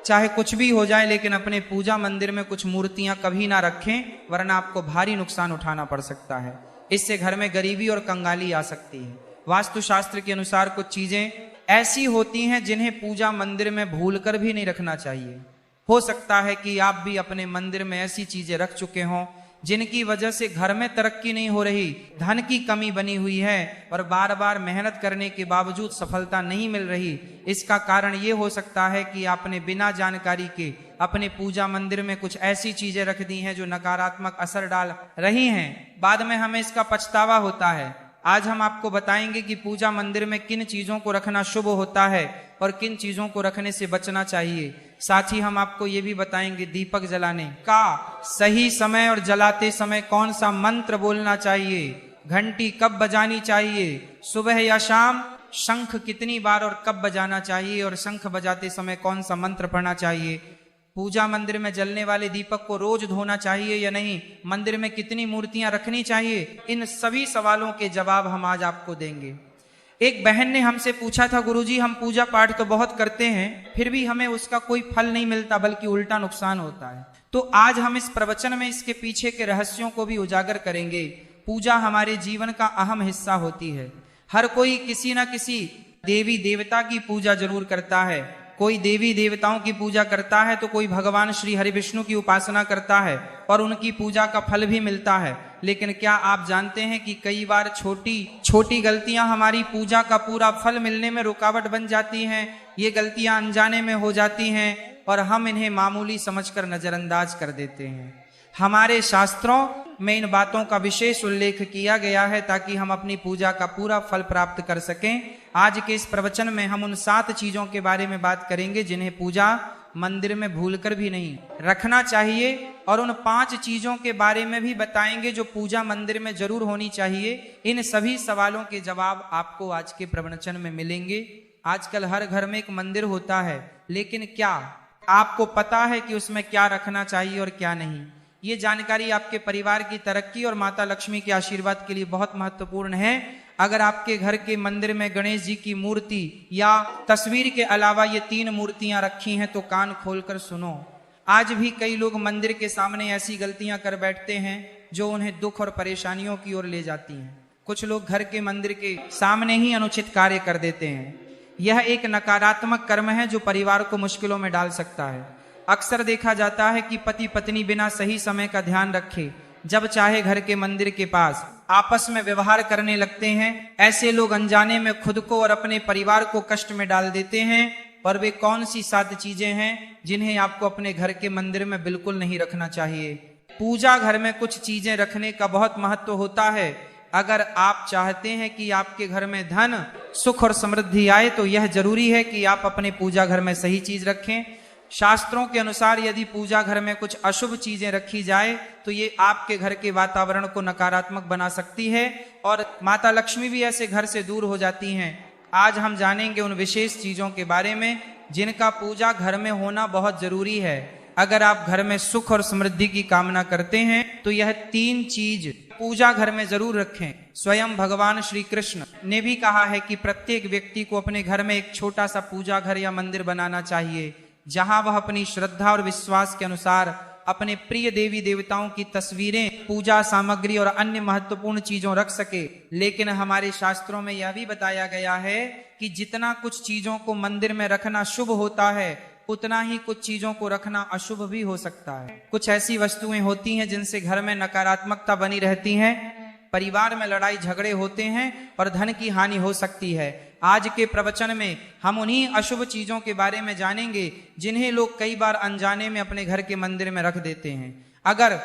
चाहे कुछ भी हो जाए, लेकिन अपने पूजा मंदिर में कुछ मूर्तियां कभी ना रखें, वरना आपको भारी नुकसान उठाना पड़ सकता है। इससे घर में गरीबी और कंगाली आ सकती है। वास्तुशास्त्र के अनुसार कुछ चीजें ऐसी होती हैं जिन्हें पूजा मंदिर में भूलकर भी नहीं रखना चाहिए। हो सकता है कि आप भी अपने मंदिर में ऐसी चीजें रख चुके हों जिनकी वजह से घर में तरक्की नहीं हो रही, धन की कमी बनी हुई है और बार बार मेहनत करने के बावजूद सफलता नहीं मिल रही। इसका कारण ये हो सकता है कि आपने बिना जानकारी के अपने पूजा मंदिर में कुछ ऐसी चीजें रख दी हैं जो नकारात्मक असर डाल रही हैं। बाद में हमें इसका पछतावा होता है। आज हम आपको बताएंगे कि पूजा मंदिर में किन चीजों को रखना शुभ होता है और किन चीजों को रखने से बचना चाहिए। साथ ही हम आपको ये भी बताएंगे दीपक जलाने का सही समय और जलाते समय कौन सा मंत्र बोलना चाहिए, घंटी कब बजानी चाहिए, सुबह या शाम, शंख कितनी बार और कब बजाना चाहिए और शंख बजाते समय कौन सा मंत्र पढ़ना चाहिए, पूजा मंदिर में जलने वाले दीपक को रोज धोना चाहिए या नहीं, मंदिर में कितनी मूर्तियां रखनी चाहिए। इन सभी सवालों के जवाब हम आज आपको देंगे। एक बहन ने हमसे पूछा था, गुरुजी हम पूजा पाठ तो बहुत करते हैं फिर भी हमें उसका कोई फल नहीं मिलता बल्कि उल्टा नुकसान होता है। तो आज हम इस प्रवचन में इसके पीछे के रहस्यों को भी उजागर करेंगे। पूजा हमारे जीवन का अहम हिस्सा होती है। हर कोई किसी न किसी देवी देवता की पूजा जरूर करता है। कोई देवी देवताओं की पूजा करता है तो कोई भगवान श्री हरि विष्णु की उपासना करता है और उनकी पूजा का फल भी मिलता है। लेकिन क्या आप जानते हैं कि कई बार छोटी छोटी गलतियां हमारी पूजा का पूरा फल मिलने में रुकावट बन जाती हैं। ये गलतियां अनजाने में हो जाती हैं और हम इन्हें मामूली समझकर नजरअंदाज कर देते हैं। हमारे शास्त्रों में इन बातों का विशेष उल्लेख किया गया है ताकि हम अपनी पूजा का पूरा फल प्राप्त कर सकें। आज के इस प्रवचन में हम उन 7 चीजों के बारे में बात करेंगे जिन्हें पूजा मंदिर में भूलकर भी नहीं रखना चाहिए और उन 5 चीजों के बारे में भी बताएंगे जो पूजा मंदिर में जरूर होनी चाहिए। इन सभी सवालों के जवाब आपको आज के प्रवचन में मिलेंगे। आजकल हर घर में एक मंदिर होता है, लेकिन क्या आपको पता है कि उसमें क्या रखना चाहिए और क्या नहीं? ये जानकारी आपके परिवार की तरक्की और माता लक्ष्मी के आशीर्वाद के लिए बहुत महत्वपूर्ण है। अगर आपके घर के मंदिर में गणेश जी की मूर्ति या तस्वीर के अलावा ये 3 मूर्तियां रखी हैं तो कान खोलकर सुनो। आज भी कई लोग मंदिर के सामने ऐसी गलतियां कर बैठते हैं जो उन्हें दुख और परेशानियों की ओर ले जाती हैं। कुछ लोग घर के मंदिर के सामने ही अनुचित कार्य कर देते हैं। यह एक नकारात्मक कर्म है जो परिवार को मुश्किलों में डाल सकता है। अक्सर देखा जाता है कि पति पत्नी बिना सही समय का ध्यान रखे जब चाहे घर के मंदिर के पास आपस में व्यवहार करने लगते हैं। ऐसे लोग अनजाने में खुद को और अपने परिवार को कष्ट में डाल देते हैं। पर वे कौन सी 7 चीजें हैं जिन्हें आपको अपने घर के मंदिर में बिल्कुल नहीं रखना चाहिए? पूजा घर में कुछ चीजें रखने का बहुत महत्व होता है। अगर आप चाहते हैं कि आपके घर में धन, सुख और समृद्धि आए तो यह जरूरी है कि आप अपने पूजा घर में सही चीज रखें। शास्त्रों के अनुसार यदि पूजा घर में कुछ अशुभ चीजें रखी जाए तो ये आपके घर के वातावरण को नकारात्मक बना सकती है और माता लक्ष्मी भी ऐसे घर से दूर हो जाती हैं। आज हम जानेंगे उन विशेष चीजों के बारे में जिनका पूजा घर में होना बहुत जरूरी है। अगर आप घर में सुख और समृद्धि की कामना करते हैं तो यह 3 चीज पूजा घर में जरूर रखें। स्वयं भगवान श्री कृष्ण ने भी कहा है कि प्रत्येक व्यक्ति को अपने घर में एक छोटा सा पूजा घर या मंदिर बनाना चाहिए जहां वह अपनी श्रद्धा और विश्वास के अनुसार अपने प्रिय देवी देवताओं की तस्वीरें, पूजा सामग्री और अन्य महत्वपूर्ण चीजों रख सके। लेकिन हमारे शास्त्रों में यह भी बताया गया है कि जितना कुछ चीजों को मंदिर में रखना शुभ होता है उतना ही कुछ चीजों को रखना अशुभ भी हो सकता है। कुछ ऐसी वस्तुएं होती हैं जिनसे घर में नकारात्मकता बनी रहती है, परिवार में लड़ाई झगड़े होते हैं और धन की हानि हो सकती है। आज के प्रवचन में हम उन्हीं अशुभ चीजों के बारे में जानेंगे जिन्हें लोग कई बार अनजाने में अपने घर के मंदिर में रख देते हैं। अगर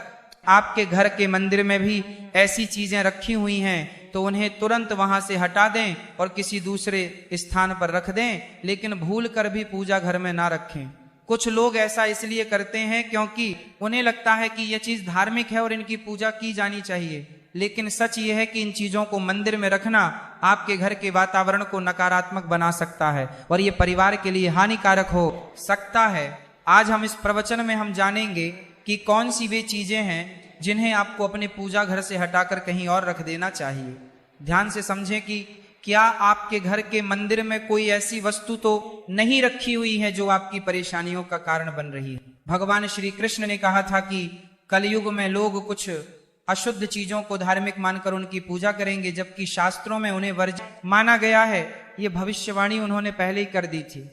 आपके घर के मंदिर में भी ऐसी चीजें रखी हुई हैं तो उन्हें तुरंत वहां से हटा दें और किसी दूसरे स्थान पर रख दें, लेकिन भूल कर भी पूजा घर में ना रखें। कुछ लोग ऐसा इसलिए करते हैं क्योंकि उन्हें लगता है कि यह चीज धार्मिक है और इनकी पूजा की जानी चाहिए। लेकिन सच यह है कि इन चीजों को मंदिर में रखना आपके घर के वातावरण को नकारात्मक बना सकता है और ये परिवार के लिए हानिकारक हो सकता है। आज हम इस प्रवचन में हम जानेंगे कि कौन सी वे चीजें हैं जिन्हें आपको अपने पूजा घर से हटाकर कहीं और रख देना चाहिए। ध्यान से समझें कि क्या आपके घर के मंदिर में कोई ऐसी वस्तु तो नहीं रखी हुई है जो आपकी परेशानियों का कारण बन रही है? भगवान श्री कृष्ण ने कहा था कि कलयुग में लोग कुछ अशुद्ध चीजों को धार्मिक मानकर उनकी पूजा करेंगे, जबकि शास्त्रों में उन्हें वर्जित माना गया है। ये भविष्यवाणी उन्होंने पहले ही कर दी थी।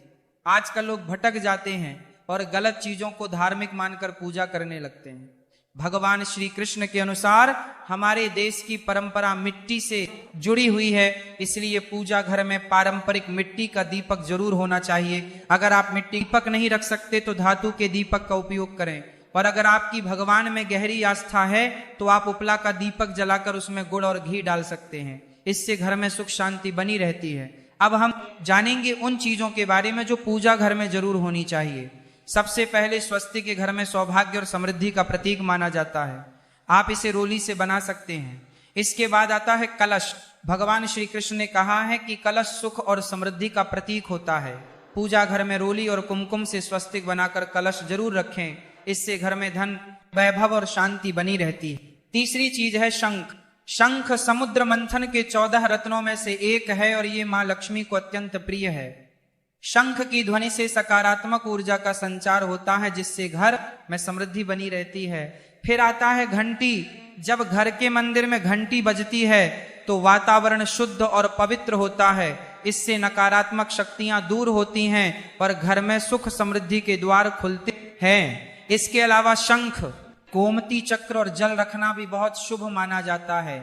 आजकल लोग भटक जाते हैं और गलत चीजों को धार्मिक मानकर पूजा करने लगते हैं। भगवान श्री कृष्ण के अनुसार हमारे देश की परंपरा मिट्टी से जुड़ी हुई है, इसलिए पूजा घर में पारंपरिक मिट्टी का दीपक जरूर होना चाहिए। अगर आप मिट्टी दीपक नहीं रख सकते तो धातु के दीपक का उपयोग करें, और अगर आपकी भगवान में गहरी आस्था है तो आप उपला का दीपक जलाकर उसमें गुड़ और घी डाल सकते हैं। इससे घर में सुख शांति बनी रहती है। अब हम जानेंगे उन चीजों के बारे में जो पूजा घर में जरूर होनी चाहिए। सबसे पहले स्वस्तिक के घर में सौभाग्य और समृद्धि का प्रतीक माना जाता है। आप इसे रोली से बना सकते हैं। इसके बाद आता है कलश। भगवान श्री कृष्ण ने कहा है कि कलश सुख और समृद्धि का प्रतीक होता है। पूजा घर में रोली और कुमकुम से स्वस्तिक बनाकर कलश जरूर रखें, इससे घर में धन, वैभव और शांति बनी रहती है। तीसरी चीज है शंख। शंख समुद्र मंथन के 14 रत्नों में से एक है और ये मां लक्ष्मी को अत्यंत प्रिय है। शंख की ध्वनि से सकारात्मक ऊर्जा का संचार होता है, जिससे घर में समृद्धि बनी रहती है। फिर आता है घंटी। जब घर के मंदिर में घंटी बजती है तो वातावरण शुद्ध और पवित्र होता है। इससे नकारात्मक शक्तियां दूर होती हैं और घर में सुख समृद्धि के द्वार खुलते हैं। इसके अलावा शंख, गोमती चक्र और जल रखना भी बहुत शुभ माना जाता है।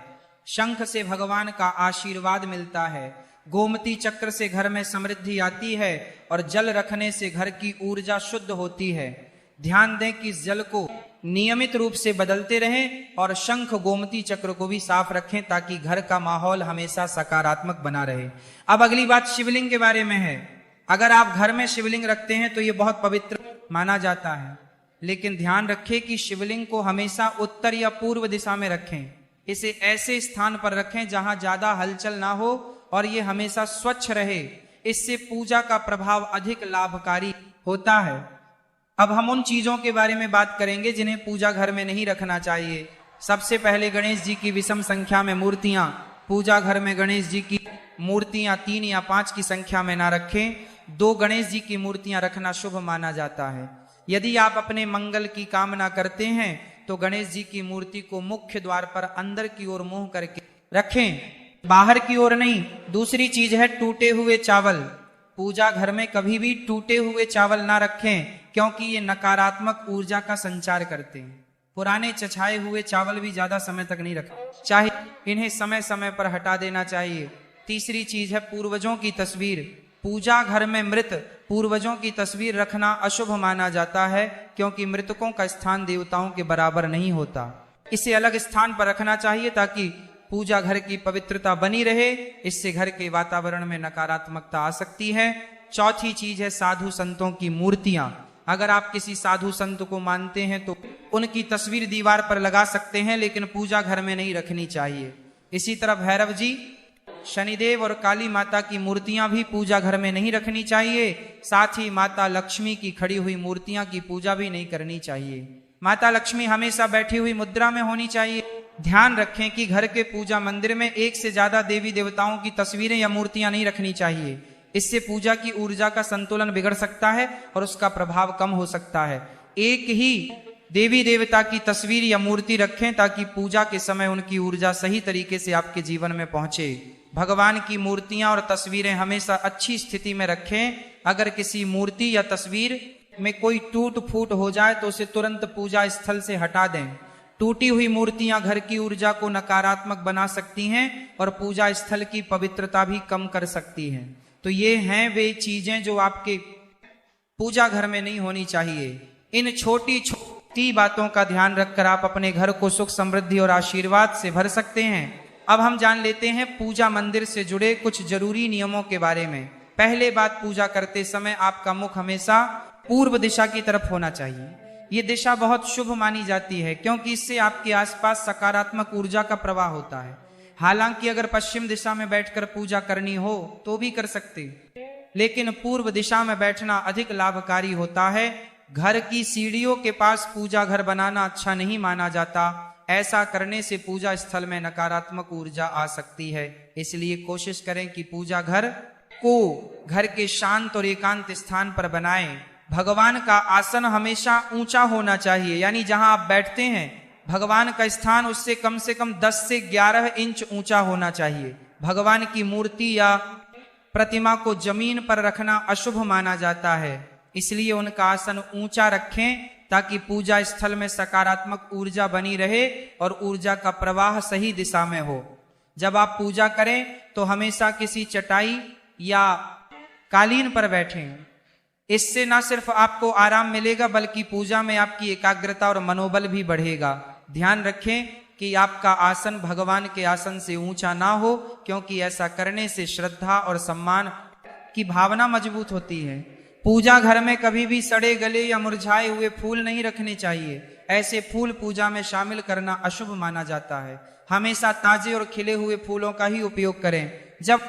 शंख से भगवान का आशीर्वाद मिलता है। गोमती चक्र से घर में समृद्धि आती है और जल रखने से घर की ऊर्जा शुद्ध होती है। ध्यान दें कि इस जल को नियमित रूप से बदलते रहें और शंख गोमती चक्र को भी साफ रखें ताकि घर का माहौल हमेशा सकारात्मक बना रहे। अब अगली बात शिवलिंग के बारे में है। अगर आप घर में शिवलिंग रखते हैं तो ये बहुत पवित्र माना जाता है, लेकिन ध्यान रखें कि शिवलिंग को हमेशा उत्तर या पूर्व दिशा में रखें। इसे ऐसे स्थान पर रखें जहां ज्यादा हलचल ना हो और ये हमेशा स्वच्छ रहे। इससे पूजा का प्रभाव अधिक लाभकारी होता है। अब हम उन चीजों के बारे में बात करेंगे जिन्हें पूजा घर में नहीं रखना चाहिए। सबसे पहले गणेश जी की विषम संख्या में मूर्तियां। पूजा घर में गणेश जी की मूर्तियां 3 या 5 की संख्या में ना रखें। 2 गणेश जी की मूर्तियां रखना शुभ माना जाता है। यदि आप अपने मंगल की कामना करते हैं तो गणेश जी की मूर्ति को मुख्य द्वार पर अंदर की ओर मुंह करके रखें, बाहर की ओर नहीं। दूसरी चीज है टूटे हुए चावल। पूजा घर में कभी भी टूटे हुए चावल ना रखें, क्योंकि ये नकारात्मक ऊर्जा का संचार करते हैं। पुराने चछाए हुए चावल भी ज्यादा समय तक नहीं रखना चाहिए, इन्हें समय समय पर हटा देना चाहिए। तीसरी चीज है पूर्वजों की तस्वीर। पूजा घर में मृत पूर्वजों की तस्वीर रखना अशुभ माना जाता है, क्योंकि मृतकों का स्थान देवताओं के बराबर नहीं होता। इसे अलग स्थान पर रखना चाहिए ताकि पूजा घर की पवित्रता बनी रहे। इससे घर के वातावरण में नकारात्मकता आ सकती है। चौथी चीज है साधु संतों की मूर्तियां। अगर आप किसी साधु संत को मानते हैं तो उनकी तस्वीर दीवार पर लगा सकते हैं, लेकिन पूजा घर में नहीं रखनी चाहिए। इसी तरह भैरव जी, शनिदेव और काली माता की मूर्तियां भी पूजा घर में नहीं रखनी चाहिए। साथ ही माता लक्ष्मी की खड़ी हुई मूर्तियां की पूजा भी नहीं करनी चाहिए। माता लक्ष्मी हमेशा बैठी हुई मुद्रा में होनी चाहिए। ध्यान रखें कि घर के पूजा मंदिर में 1 से ज्यादा देवी देवताओं की तस्वीरें या मूर्तियां नहीं रखनी चाहिए। इससे पूजा की ऊर्जा का संतुलन बिगड़ सकता है और उसका प्रभाव कम हो सकता है। एक ही देवी देवता की तस्वीर या मूर्ति रखें ताकि पूजा के समय उनकी ऊर्जा सही तरीके से आपके जीवन में पहुंचे। भगवान की मूर्तियां और तस्वीरें हमेशा अच्छी स्थिति में रखें। अगर किसी मूर्ति या तस्वीर में कोई टूट फूट हो जाए तो उसे तुरंत पूजा स्थल से हटा दें। टूटी हुई मूर्तियां घर की ऊर्जा को नकारात्मक बना सकती हैं और पूजा स्थल की पवित्रता भी कम कर सकती हैं। तो ये हैं वे चीजें जो आपके पूजा घर में नहीं होनी चाहिए। इन छोटी छोटी बातों का ध्यान रखकर आप अपने घर को सुख समृद्धि और आशीर्वाद से भर सकते हैं। अब हम जान लेते हैं पूजा मंदिर से जुड़े कुछ जरूरी नियमों के बारे में। पहले बात, पूजा करते समय आपका मुख हमेशा पूर्व दिशा की तरफ होना चाहिए। ये दिशा बहुत शुभ मानी जाती है, क्योंकि इससे आपके आसपास सकारात्मक ऊर्जा का प्रवाह होता है। हालांकि अगर पश्चिम दिशा में बैठकर पूजा करनी हो तो भी कर सकते, लेकिन पूर्व दिशा में बैठना अधिक लाभकारी होता है। घर की सीढ़ियों के पास पूजा घर बनाना अच्छा नहीं माना जाता। ऐसा करने से पूजा स्थल में नकारात्मक ऊर्जा आ सकती है। इसलिए कोशिश करें कि पूजा घर को घर के शांत और एकांत स्थान पर बनाएं। भगवान का आसन हमेशा ऊंचा होना चाहिए, यानी जहां आप बैठते हैं भगवान का स्थान उससे कम 10 से 11 इंच ऊंचा होना चाहिए। भगवान की मूर्ति या प्रतिमा को जमीन पर रखना अशुभ माना जाता है, इसलिए उनका आसन ऊंचा रखें ताकि पूजा स्थल में सकारात्मक ऊर्जा बनी रहे और ऊर्जा का प्रवाह सही दिशा में हो। जब आप पूजा करें तो हमेशा किसी चटाई या कालीन पर बैठें। इससे न सिर्फ आपको आराम मिलेगा बल्कि पूजा में आपकी एकाग्रता और मनोबल भी बढ़ेगा। ध्यान रखें कि आपका आसन भगवान के आसन से ऊंचा ना हो, क्योंकि ऐसा करने से श्रद्धा और सम्मान की भावना मजबूत होती है। पूजा घर में कभी भी सड़े गले या मुरझाए हुए फूल नहीं रखने चाहिए। ऐसे फूल पूजा में शामिल करना अशुभ माना जाता है। हमेशा ताजे और खिले हुए फूलों का ही उपयोग करें। जब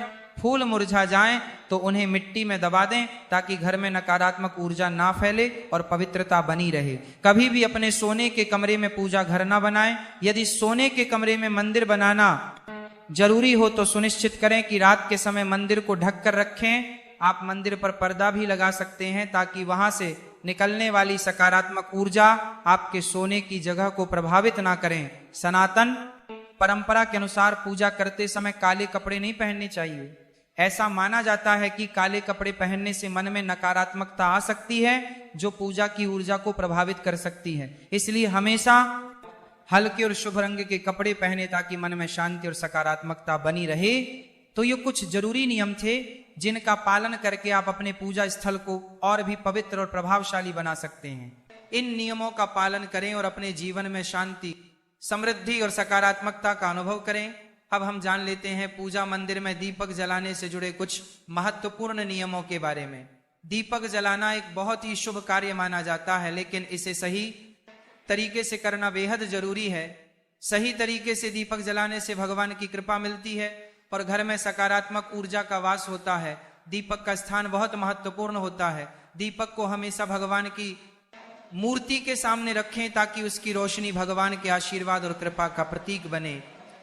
फूल मुरझा जाएं तो उन्हें मिट्टी में दबा दें ताकि घर में नकारात्मक ऊर्जा ना फैले और पवित्रता बनी रहे। कभी भी अपने सोने के कमरे में पूजा घर ना बनाएं। यदि सोने के कमरे में मंदिर बनाना जरूरी हो तो सुनिश्चित करें कि रात के समय मंदिर को ढक कर रखें। आप मंदिर पर पर्दा भी लगा सकते हैं ताकि वहां से निकलने वाली सकारात्मक ऊर्जा आपके सोने की जगह को प्रभावित ना करें। सनातन परंपरा के अनुसार पूजा करते समय काले कपड़े नहीं पहनने चाहिए। ऐसा माना जाता है कि काले कपड़े पहनने से मन में नकारात्मकता आ सकती है जो पूजा की ऊर्जा को प्रभावित कर सकती है। इसलिए हमेशा हल्के और शुभ रंग के कपड़े पहने ताकि मन में शांति और सकारात्मकता बनी रहे। तो ये कुछ जरूरी नियम थे जिनका पालन करके आप अपने पूजा स्थल को और भी पवित्र और प्रभावशाली बना सकते हैं। इन नियमों का पालन करें और अपने जीवन में शांति, समृद्धि और सकारात्मकता का अनुभव करें। अब हम जान लेते हैं पूजा मंदिर में दीपक जलाने से जुड़े कुछ महत्वपूर्ण नियमों के बारे में। दीपक जलाना एक बहुत ही शुभ कार्य माना जाता है, लेकिन इसे सही तरीके से करना बेहद जरूरी है। सही तरीके से दीपक जलाने से भगवान की कृपा मिलती है और घर में सकारात्मक ऊर्जा का वास होता है। दीपक का स्थान बहुत महत्वपूर्ण होता है। दीपक को हमेशा भगवान की मूर्ति के सामने रखें ताकि उसकी रोशनी भगवान के आशीर्वाद और कृपा का प्रतीक बने।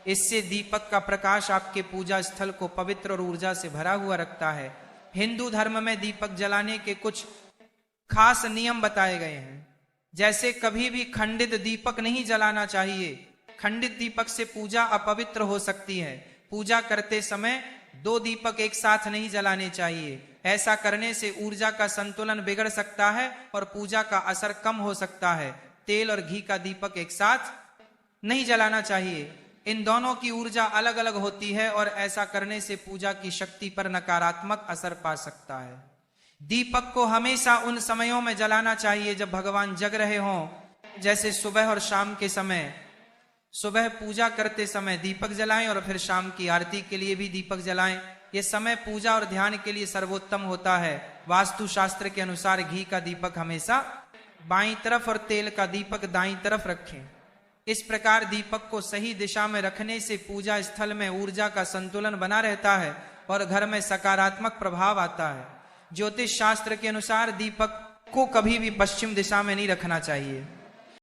इससे दीपक का प्रकाश आपके पूजा स्थल को पवित्र और ऊर्जा से भरा हुआ रखता है। हिंदू धर्म में दीपक जलाने के कुछ खास नियम बताए गए हैं। जैसे कभी भी खंडित दीपक नहीं जलाना चाहिए। खंडित दीपक से पूजा अपवित्र हो सकती है। पूजा करते समय 2 दीपक एक साथ नहीं जलाने चाहिए। ऐसा करने से ऊर्जा का संतुलन बिगड़ सकता है और पूजा का असर कम हो सकता है। तेल और घी का दीपक एक साथ नहीं जलाना चाहिए। इन दोनों की ऊर्जा अलग अलग होती है और ऐसा करने से पूजा की शक्ति पर नकारात्मक असर पा सकता है। दीपक को हमेशा उन समयों में जलाना चाहिए जब भगवान जग रहे हों, जैसे सुबह और शाम के समय। सुबह पूजा करते समय दीपक जलाएं और फिर शाम की आरती के लिए भी दीपक जलाएं। यह समय पूजा और ध्यान के लिए सर्वोत्तम होता है। वास्तु शास्त्र के अनुसार घी का दीपक हमेशा बाईं तरफ और तेल का दीपक दाईं तरफ रखें। इस प्रकार दीपक को सही दिशा में रखने से पूजा स्थल में ऊर्जा का संतुलन बना रहता है और घर में सकारात्मक प्रभाव आता है। ज्योतिष शास्त्र के अनुसार दीपक को कभी भी पश्चिम दिशा में नहीं रखना चाहिए।